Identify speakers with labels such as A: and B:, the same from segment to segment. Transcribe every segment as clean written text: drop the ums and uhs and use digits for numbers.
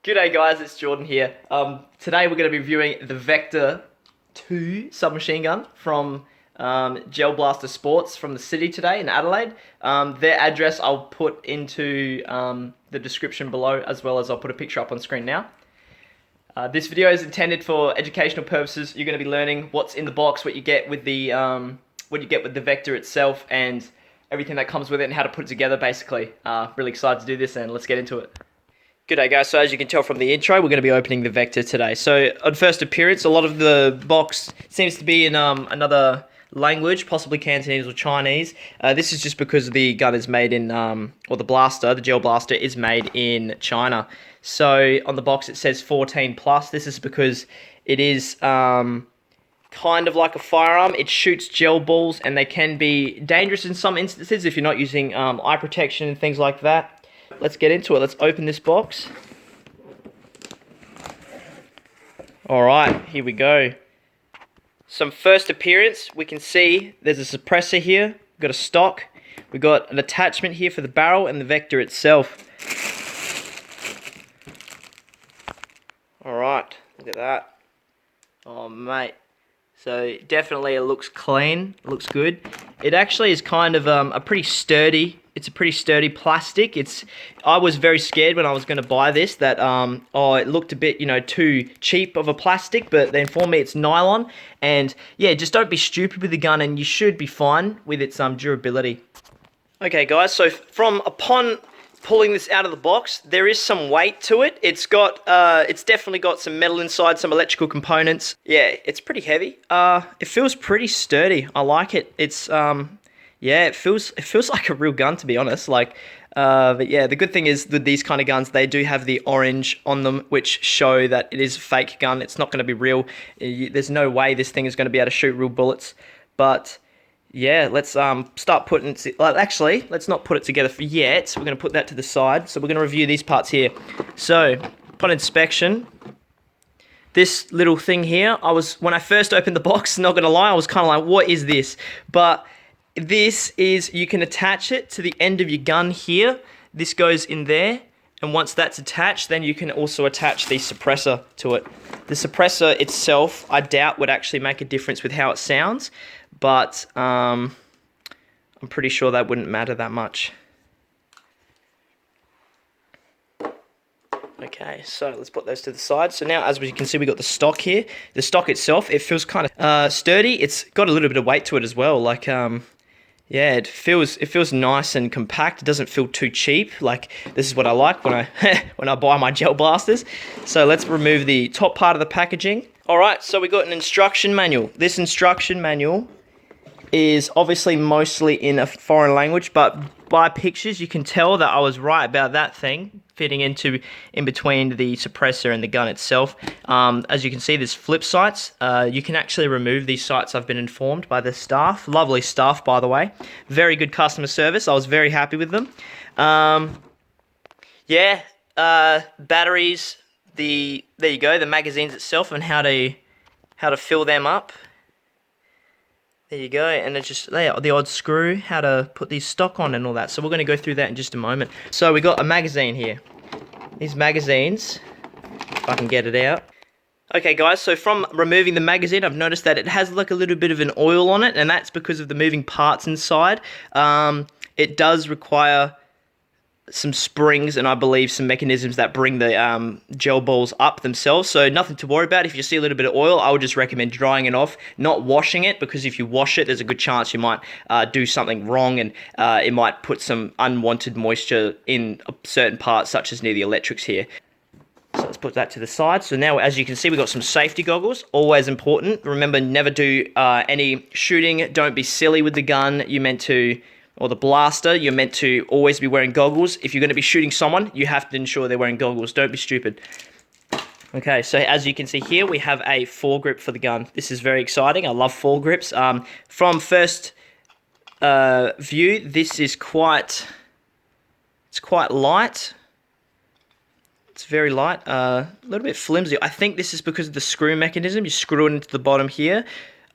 A: G'day guys, it's Jordan here. Today we're going to be reviewing the Vector 2 submachine gun from Gel Blaster Sports from the city today in Adelaide. Their address I'll put into the description below, as well as I'll put a picture up on screen now. This video is intended for educational purposes. You're going to be learning what's in the box, what you get with the Vector itself, and everything that comes with it, and how to put it together. Basically, really excited to do this, and let's get into it. G'day guys, so as you can tell from the intro, we're going to be opening the Vector today. So on first appearance, a lot of the box seems to be in another language, possibly Cantonese or Chinese. This is just because the gun is made in, or the blaster, the gel blaster is made in China. So on the box it says 14 plus. This is because it is kind of like a firearm. It shoots gel balls and they can be dangerous in some instances if you're not using eye protection and things like that. Let's get into it. Let's open this box. Alright, here we go. Some first appearance. We can see there's a suppressor here. We've got a stock. We've got an attachment here for the barrel and the Vector itself. Alright, look at that. Oh mate. So definitely it looks clean, it looks good. It actually is kind of a pretty sturdy, it's a pretty sturdy plastic. I was very scared when I was going to buy this that it looked a bit, too cheap of a plastic, but they informed me it's nylon. And yeah, just don't be stupid with the gun and you should be fine with its durability. Okay guys, so upon pulling this out of the box, there is some weight to it. It's definitely got some metal inside, some electrical components. Yeah, it's pretty heavy. It feels pretty sturdy. I like it. It's yeah, it feels like a real gun, to be honest. But yeah, the good thing is with these kind of guns, they do have the orange on them, which show that it is a fake gun. It's not going to be real. There's no way this thing is going to be able to shoot real bullets. But yeah, let's start putting it. Actually, let's not put it together for yet. We're going to put that to the side. So we're going to review these parts here. So upon inspection, this little thing here, when I first opened the box, not going to lie, I was kind of like, what is this? But this is, you can attach it to the end of your gun here. This goes in there. And once that's attached, then you can also attach the suppressor to it. The suppressor itself, I doubt would actually make a difference with how it sounds, but I'm pretty sure that wouldn't matter that much. Okay, so let's put those to the side. So now, as we can see, we got the stock here. The stock itself, it feels kind of sturdy. It's got a little bit of weight to it as well. Yeah, it feels nice and compact. It doesn't feel too cheap. Like, this is what I like when I when I buy my gel blasters. So let's remove the top part of the packaging. All right, so we got an instruction manual. This instruction manual is obviously mostly in a foreign language, but by pictures you can tell that I was right about that thing fitting in between the suppressor and the gun itself. As you can see, there's flip sights. You can actually remove these sights, I've been informed by the staff. Lovely staff, by the way. Very good customer service. I was very happy with them. Yeah, batteries. There you go, the magazines itself and how to fill them up. There you go, and it's just the odd screw, how to put these stock on and all that. So we're going to go through that in just a moment. So we got a magazine here. These magazines, if I can get it out. Okay guys, so from removing the magazine, I've noticed that it has like a little bit of an oil on it, and that's because of the moving parts inside. It does require some springs and I believe some mechanisms that bring the gel balls up themselves, so nothing to worry about. If you see a little bit of oil, I would just recommend drying it off, not washing it, because if you wash it, there's a good chance you might do something wrong and it might put some unwanted moisture in certain parts, such as near the electrics here. So let's put that to the side. So now, as you can see, we've got some safety goggles, always important. Remember, never do any shooting, don't be silly with the gun. Or the blaster, you're meant to always be wearing goggles. If you're going to be shooting someone, you have to ensure they're wearing goggles. Don't be stupid. Okay, so as you can see here, we have a foregrip for the gun. This is very exciting. I love foregrips. From first view, this is quite light. It's very light, a little bit flimsy. I think this is because of the screw mechanism. You screw it into the bottom here.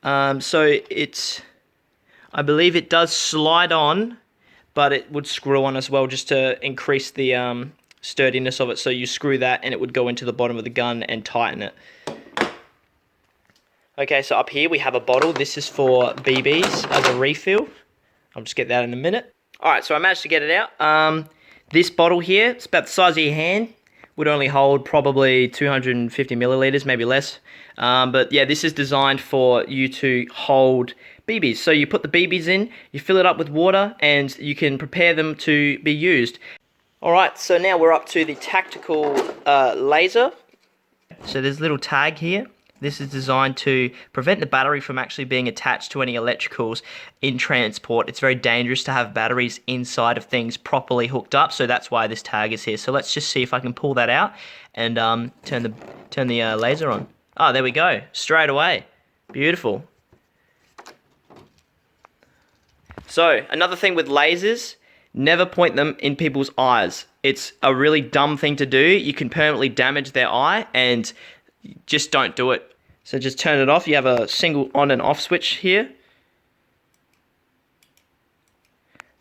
A: So I believe it does slide on, but it would screw on as well just to increase the sturdiness of it. So you screw that and it would go into the bottom of the gun and tighten it. Okay, so up here we have a bottle. This is for BBs as a refill. I'll just get that in a minute. Alright, so I managed to get it out. This bottle here, it's about the size of your hand. Would only hold probably 250 milliliters, maybe less. But yeah, this is designed for you to hold BBs. So you put the BBs in, you fill it up with water, and you can prepare them to be used. Alright, so now we're up to the tactical laser. So there's a little tag here. This is designed to prevent the battery from actually being attached to any electricals in transport. It's very dangerous to have batteries inside of things properly hooked up, so that's why this tag is here. So let's just see if I can pull that out and turn the laser on. Oh, there we go, straight away. Beautiful. So another thing with lasers, never point them in people's eyes. It's a really dumb thing to do. You can permanently damage their eye, and just don't do it. So just turn it off. You have a single on and off switch here.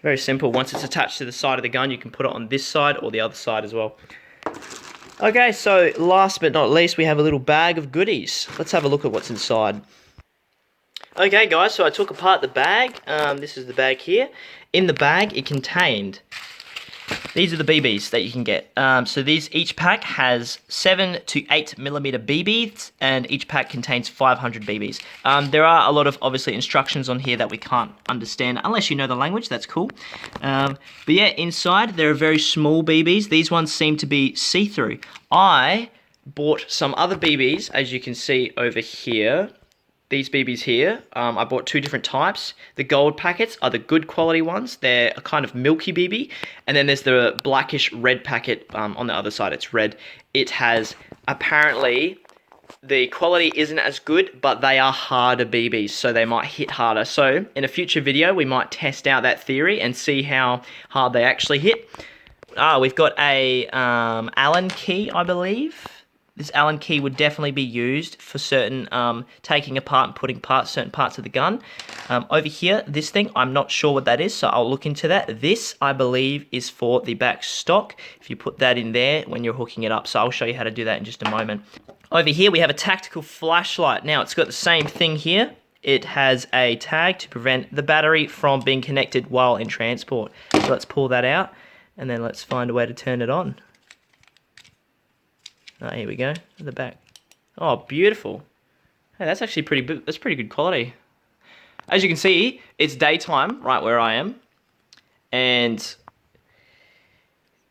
A: Very simple. Once it's attached to the side of the gun, you can put it on this side or the other side as well. Okay, so last but not least, we have a little bag of goodies. Let's have a look at what's inside. Okay guys, so I took apart the bag. This is the bag here. In the bag, it contained, these are the BBs that you can get. So each pack has 7 to 8 millimeter BBs, and each pack contains 500 BBs. There are a lot of, obviously, instructions on here that we can't understand unless you know the language. That's cool. But yeah, inside there are very small BBs. These ones seem to be see-through. I bought some other BBs, as you can see over here. These BBs here, I bought 2 different types. The gold packets are the good quality ones. They're a kind of milky BB. And then there's the blackish red packet on the other side. It's red. It has, apparently, the quality isn't as good, but they are harder BBs, so they might hit harder. So in a future video, we might test out that theory and see how hard they actually hit. We've got a Allen key, I believe. This Allen key would definitely be used for certain taking apart and putting certain parts of the gun. Over here, this thing, I'm not sure what that is, so I'll look into that. This, I believe, is for the back stock, if you put that in there when you're hooking it up. So I'll show you how to do that in just a moment. Over here, we have a tactical flashlight. Now, it's got the same thing here. It has a tag to prevent the battery from being connected while in transport. So let's pull that out, and then let's find a way to turn it on. Oh, here we go, at the back. Oh, beautiful. Hey, that's actually pretty good quality. As you can see, it's daytime right where I am, and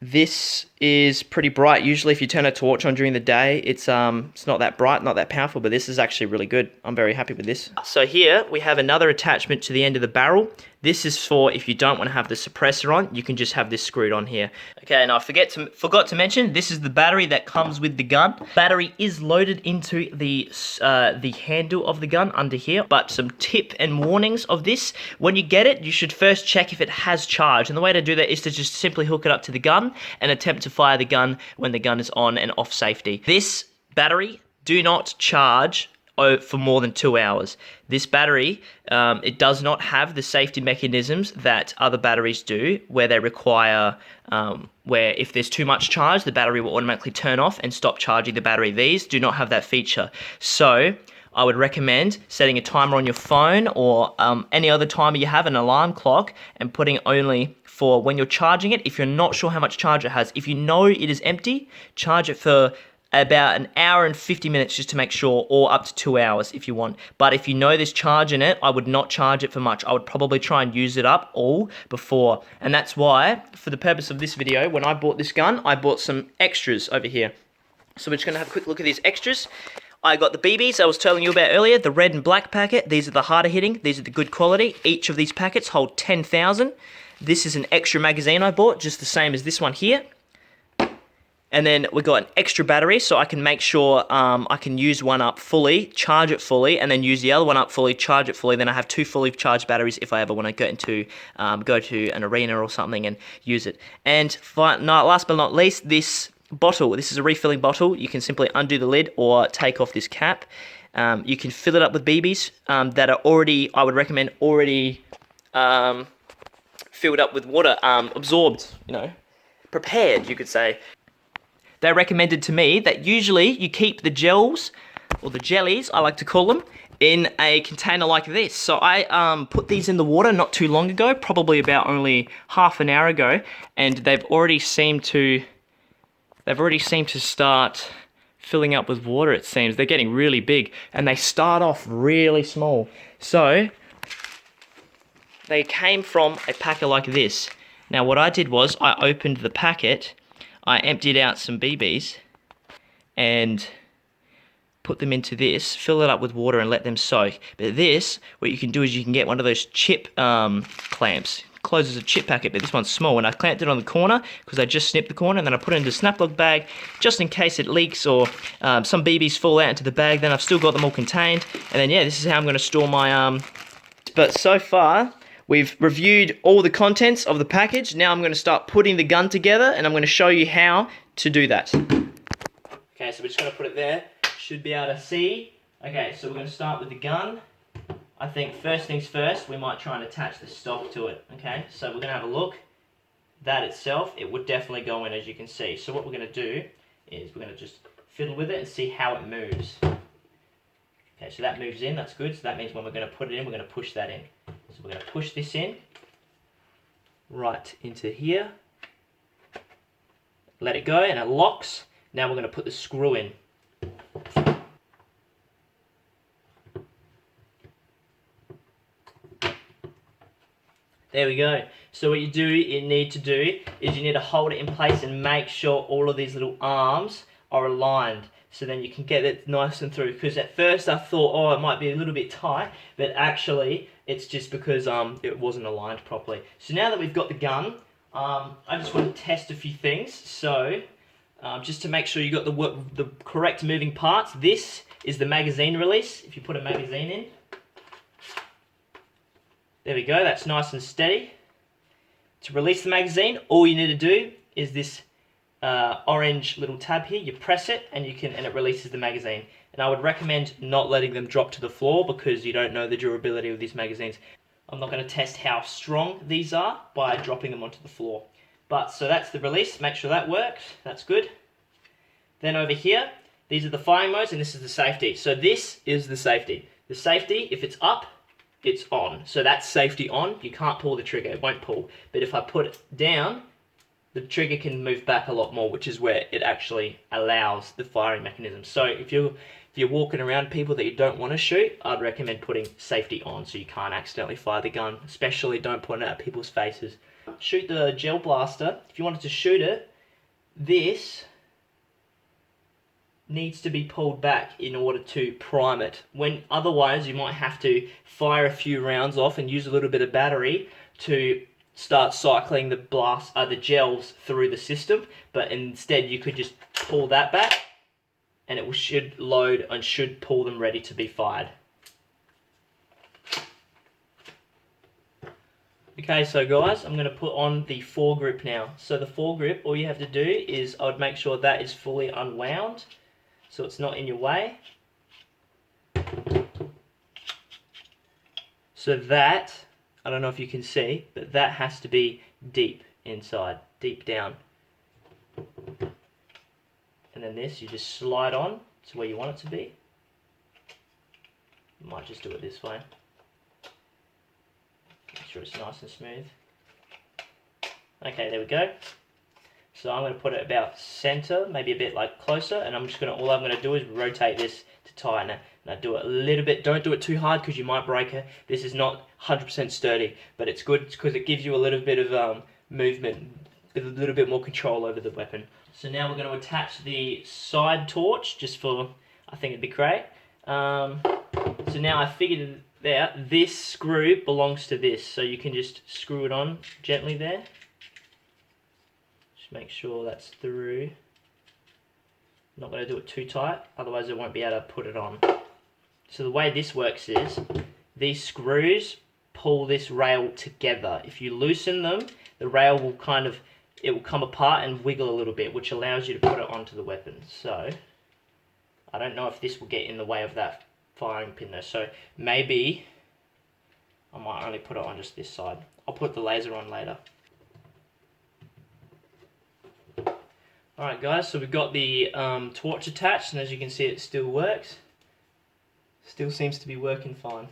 A: this is pretty bright. Usually if you turn a torch on during the day, it's not that bright, not that powerful, but this is actually really good. I'm very happy with this. So here we have another attachment to the end of the barrel. This is for if you don't want to have the suppressor on, you can just have this screwed on here. Okay, and I forgot to mention, this is the battery that comes with the gun. Battery is loaded into the handle of the gun under here, but some tip and warnings of this. When you get it, you should first check if it has charge, and the way to do that is to just simply hook it up to the gun and attempt to fire the gun when the gun is on and off safety. This battery do not charge for more than 2 hours. This battery, it does not have the safety mechanisms that other batteries do, where they require, where if there's too much charge, the battery will automatically turn off and stop charging the battery. These do not have that feature. So I would recommend setting a timer on your phone or any other timer you have, an alarm clock, and putting only for when you're charging it. If you're not sure how much charge it has, if you know it is empty, charge it for about an hour and 50 minutes just to make sure, or up to 2 hours if you want. But if you know there's charge in it, I would not charge it for much. I would probably try and use it up all before. And that's why, for the purpose of this video, when I bought this gun, I bought some extras over here. So we're just going to have a quick look at these extras. I got the BBs I was telling you about earlier, the red and black packet. These are the harder hitting. These are the good quality. Each of these packets hold 10,000. This is an extra magazine I bought, just the same as this one here. And then we got an extra battery, so I can make sure I can use one up fully, charge it fully, and then use the other one up fully, charge it fully. Then I have 2 fully charged batteries if I ever want to go to an arena or something and use it. And last but not least, this bottle. This is a refilling bottle. You can simply undo the lid or take off this cap. You can fill it up with BBs that are already, I would recommend, already filled up with water, absorbed, prepared, you could say. they recommended to me that usually you keep the gels, or the jellies, I like to call them, in a container like this. So I put these in the water not too long ago, probably about only half an hour ago, and they've already seemed to start filling up with water, it seems. They're getting really big, and they start off really small. So they came from a packet like this. Now what I did was I opened the packet, I emptied out some BBs, and put them into this, fill it up with water and let them soak. But this, what you can do is you can get one of those chip clamps. Closes a chip packet, but this one's small, and I clamped it on the corner because I just snipped the corner, and then I put it into a snap-lock bag just in case it leaks or some BBs fall out into the bag. Then I've still got them all contained, and then yeah, this is how I'm going to store my But so far we've reviewed all the contents of the package. Now I'm going to start putting the gun together, and I'm going to show you how to do that. Okay, so we're just going to put it there. Should be able to see. Okay, so we're going to start with the gun. I think first things first, we might try and attach the stock to it. Okay, so we're going to have a look. That itself, it would definitely go in, as you can see. So what we're going to do is we're going to just fiddle with it and see how it moves. Okay, so that moves in, that's good. So that means when we're going to put it in, we're going to push that in. So we're going to push this in, right into here. Let it go, and it locks. Now we're going to put the screw in. There we go. So what you need to do is you need to hold it in place and make sure all of these little arms are aligned. So then you can get it nice and through. Because at first I thought, oh, it might be a little bit tight, but actually it's just because it wasn't aligned properly. So now that we've got the gun, I just want to test a few things. So just to make sure you got the correct moving parts, this is the magazine release. If you put a magazine in, there we go, that's nice and steady. To release the magazine, all you need to do is this orange little tab here. You press it and it releases the magazine. And I would recommend not letting them drop to the floor because you don't know the durability of these magazines. I'm not going to test how strong these are by dropping them onto the floor. But so that's the release. Make sure that works. That's good. Then over here, these are the firing modes and this is the safety. So this is the safety. The safety, if it's up, it's on. So that's safety on. You can't pull the trigger, it won't pull. But if I put it down, the trigger can move back a lot more, which is where it actually allows the firing mechanism. So if you're walking around people that you don't want to shoot, I'd recommend putting safety on so you can't accidentally fire the gun. Especially don't point it at people's faces. Shoot the gel blaster. If you wanted to shoot it, this needs to be pulled back in order to prime it. Otherwise you might have to fire a few rounds off and use a little bit of battery to start cycling the gels through the system, but instead you could just pull that back and it should load and should pull them ready to be fired. Okay, so guys, I'm going to put on the foregrip now. So the foregrip, all you have to do is I would make sure that is fully unwound so it's not in your way. So that, I don't know if you can see, but that has to be deep inside, deep down. And then this, you just slide on to where you want it to be. Might just do it this way. Make sure it's nice and smooth. Okay, there we go. So I'm going to put it about center, maybe a bit like closer, and all I'm going to do is rotate this to tighten it. And I do it a little bit, don't do it too hard because you might break it. This is not 100% sturdy, but it's good because it gives you a little bit of movement, with a little bit more control over the weapon. So now we're going to attach the side torch, just for, I think it'd be great. So now I figured it out, this screw belongs to this, so you can just screw it on gently there. Just make sure that's through. I'm not going to do it too tight, otherwise I won't be able to put it on. So the way this works is, these screws pull this rail together. If you loosen them, the rail will it will come apart and wiggle a little bit, which allows you to put it onto the weapon. So, I don't know if this will get in the way of that firing pin there. So maybe I might only put it on just this side. I'll put the laser on later. Alright guys, so we've got the torch attached, and as you can see it still works. Still seems to be working fine.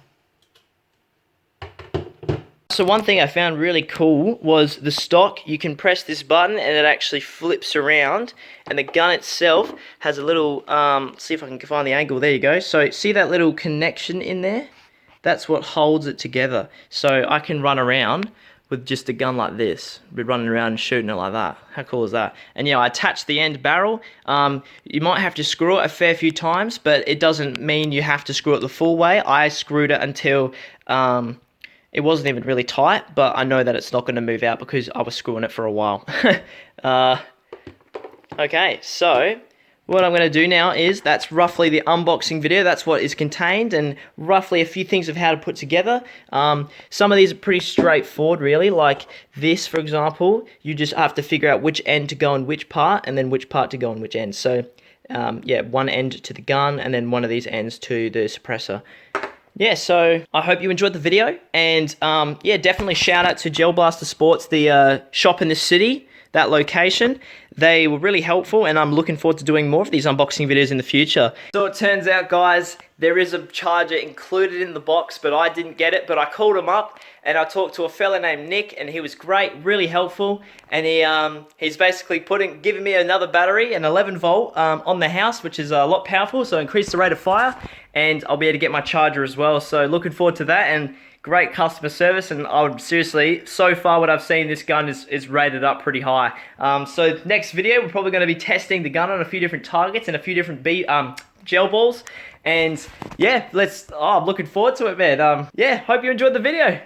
A: So one thing I found really cool was the stock. You can press this button and it actually flips around, and the gun itself has a little, see if I can find the angle, there you go. So see that little connection in there? That's what holds it together. So I can run around with just a gun like this. Be running around and shooting it like that. How cool is that? And yeah, I attached the end barrel. You might have to screw it a fair few times, but it doesn't mean you have to screw it the full way. I screwed it until it wasn't even really tight, but I know that it's not going to move out because I was screwing it for a while. Okay, so what I'm going to do now is, that's roughly the unboxing video. That's what is contained, and roughly a few things of how to put together. Some of these are pretty straightforward, really. Like this, for example, you just have to figure out which end to go in which part, and then which part to go in which end. So, yeah, one end to the gun, and then one of these ends to the suppressor. Yeah, so I hope you enjoyed the video, and yeah, definitely shout out to Gel Blaster Sports, the shop in the city, that location. They were really helpful, and I'm looking forward to doing more of these unboxing videos in the future. So it turns out, guys, there is a charger included in the box, but I didn't get it. But I called him up, and I talked to a fella named Nick, and he was great, really helpful. And he's basically giving me another battery, an 11 volt, on the house, which is a lot powerful, so increase the rate of fire, and I'll be able to get my charger as well. So looking forward to that, and great customer service, and I would seriously, so far what I've seen, this gun is rated up pretty high. So next video, we're probably going to be testing the gun on a few different targets and a few different gel balls, and yeah, I'm looking forward to it, man. Yeah, hope you enjoyed the video.